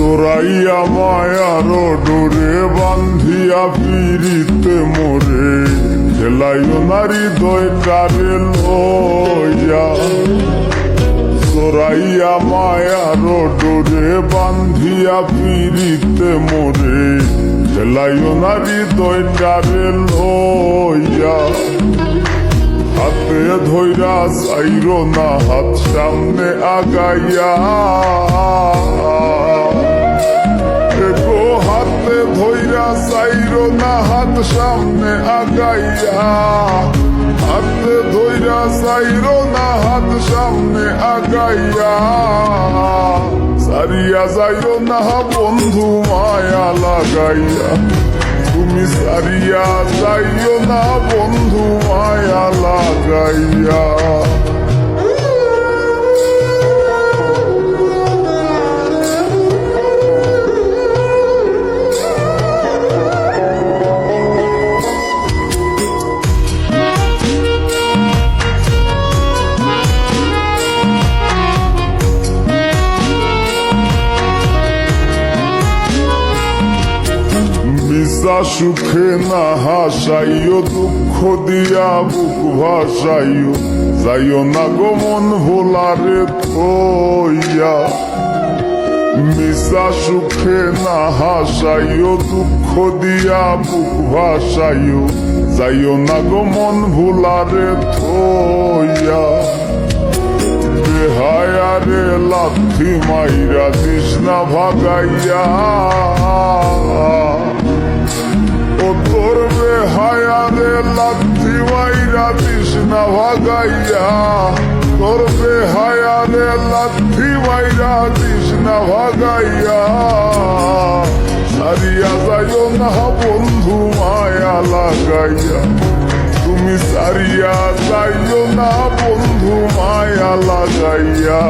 জোড়াইয়া মায়ার ডোরে বান্ধিয়া ফিরিতে মোরে খেলাইও নারী দয় কারে লইয়া। জোড়াইয়া মায়ার ডোরে বান্ধিয়া ফিরিতে মোরে খেলাইও নারী দয় কারে লইয়া। হাতে ধইরা চাইর না হাত সামনে আগাইয়া, গো হাতে ধইরা চাইর না হাত সামনে আগাইয়া। হাতে ধইরা চাইর না হাত সামনে আগাইয়া। সারিয়া যাইও না বন্ধু মায়া লাগাইয়া, তুমি সারিয়া যাইও না বন্ধু মায়া লাগাইয়া। মিশা সুখে না হাসাইও, দুঃখ দিয়া বুক ভাসাইও, যাইও না গো মন ভোলারে থইয়া। মিশা সুখে না হাসাইও, দুঃখ দিয়া বুক ভাসাইও, যাইও না গো মন ভোলারে থইয়া। বেহায়ারে লাথি মাইরা দিস না ভাগাইয়া, ও তোর বেহায়ারে লাথি মাইরা দিস না ভাগাইয়া। তোর বেহায়ারে লাথি মাইরা দিস না ভাগাইয়া। সারিয়া যাইও না বন্ধু মায়া লাগাইয়া, তুমি সারিয়া যাইও না বন্ধু মায়া লাগাইয়া।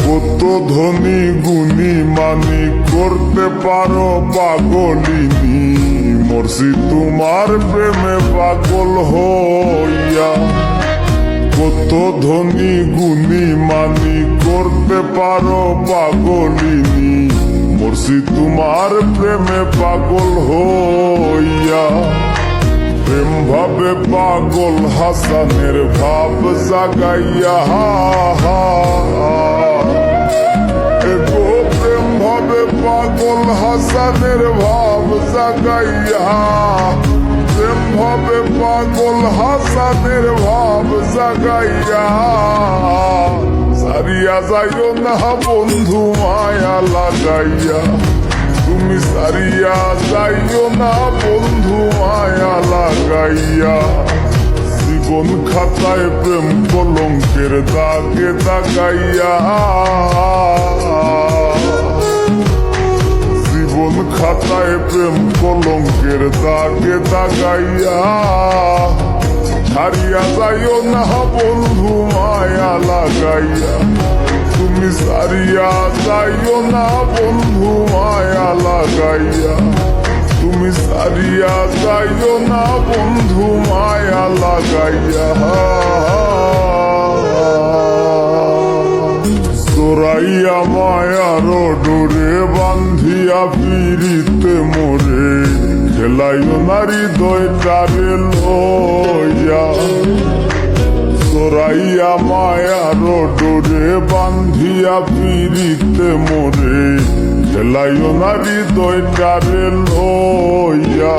কত ধনী গুণী মানি করতে পারো পাগলিনী, মরছি তোমার প্রেমে পাগল হইয়া। কত ধনী গুণী মানি করতে পারো পাগলিনী, মরছি তোমার প্রেমে পাগল হইয়া। প্রেম ভাবে পাগল হাসানের ভাব জাগাইয়া, গো প্রেম ভাবে পাগল হাসানের ভাব জাগাইয়া। প্রেম ভাবে পাগল হাসানের ভাব জাগাইয়া। সারিয়া যাইও না বন্ধু মায়া লাগাইয়া, তুমি সারিয়া যাইও না বন্ধু মায়া লাগাইয়া। জীবন খাতায় প্রেম কলঙ্কের দাগে দাগাইয়া। জীবন খাতায় প্রেম কলঙ্কের দাগে দাগাইয়া। ছাড়িয়া যাইও না বন্ধু মায়া লাগাইয়া, তুমি সারিয়া যাইও না বন্ধু মায়া লাগাইয়া। তুমি সারিয়া যাইও না বন্ধু মায়া লাগাইয়া। জোড়াইয়া মায়ার ডোরে বান্ধিয়া ফিরিতে মোরে খেলাইও নারী দয় কারে লইয়া। জোড়াইয়া মায়ার ডোরে বান্ধিয়া ফিরিতে মোরে খেলাইও নারী দয় কারে লইয়া।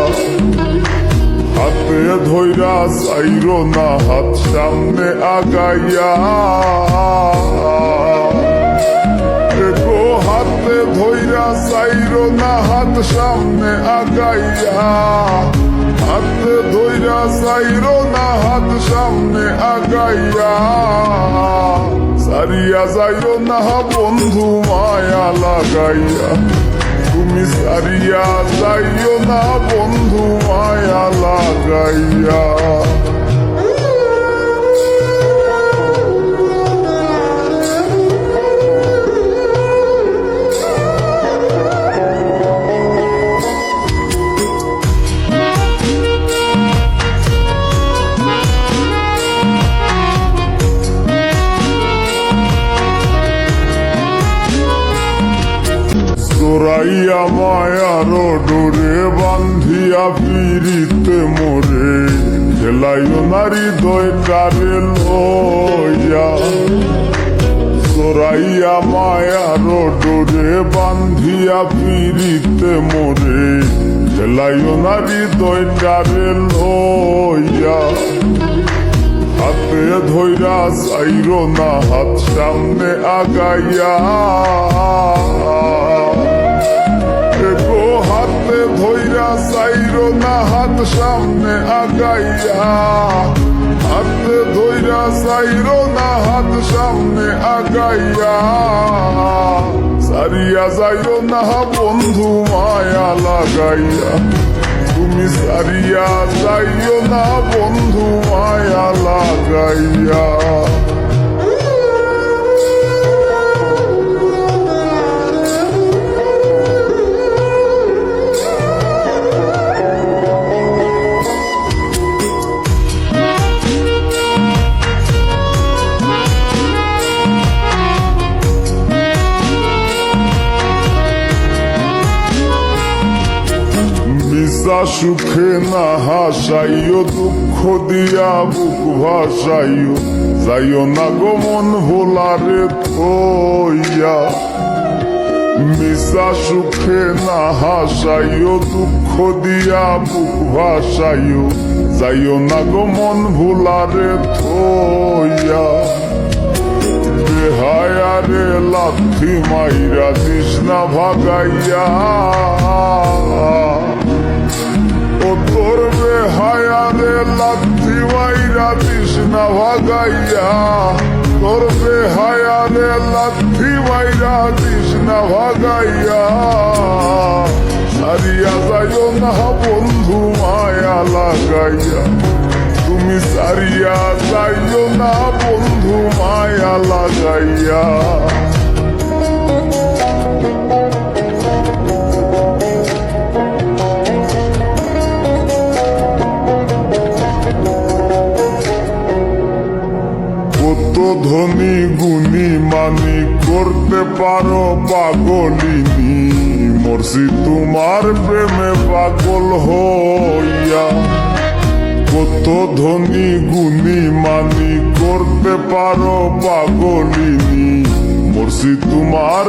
হাতে ধইরা চাইর না হাত সামনে আগাইয়া, গো হাতে ধইরা চাইর না হাত সামনে আগাইয়া। হাতে ধইরা চাইর না হাত সামনে আগাইয়া। সারিয়া যাইও না বন্ধু মায়া লাগাইয়া, তুমি সারিয়া যাইও না বন্ধু মায়া লাগাইয়া। ডোরে বান্ধিয়া ফিরিতে মোরে খেলাইও নারী দয় কারে লইয়া চোরাইয়া মায়ার ডোরে বান্ধিয়া ফিরিতে মোরে খেলাইও নারী দয় কারে লইয়া হাতে ধইরা চাইরো না হাত সামনে আগাইয়া গো হাতে ধইরা চাইরো না হাত সামনে আগাইয়া হাতে ধইরা চাইরো না হাত সামনে আগাইয়া সারিয়া যাইরো না বন্ধু মায়া লাগাইয়া তুমি সারিয়া যাইও না বন্ধু মায়া লাগাইয়া মিশা সুখে না হাসাইও দুঃখ দিয়া বুক ভাসাইও যাইও না গো মন ভোলারে থইয়া মিশা সুখে না হাসাইও দুঃখ দিয়া বুক ভাসাইও যাইও না গো মন ভোলারে থইয়া বেহায়ারে লাথি মাইরা দিস না ভাগাইয়া ও তোর বেহায়ারে লাথি মাইরা দিস না ভাগাইয়া তোর বেহায়ারে লাথি মাইরা দিস না ভাগাইয়া সারিয়া যাইও না বন্ধু মায়া লাগাইয়া তুমি সারিয়া যাইও না বন্ধু মায়া লাগাইয়া কত ধনী গুণী মানি করতে পারো পাগলিনী মরছি তোমার প্রেমে পাগল হইয়া কত ধনী গুণী মানি করতে পারো পাগলিনী মরছি তোমার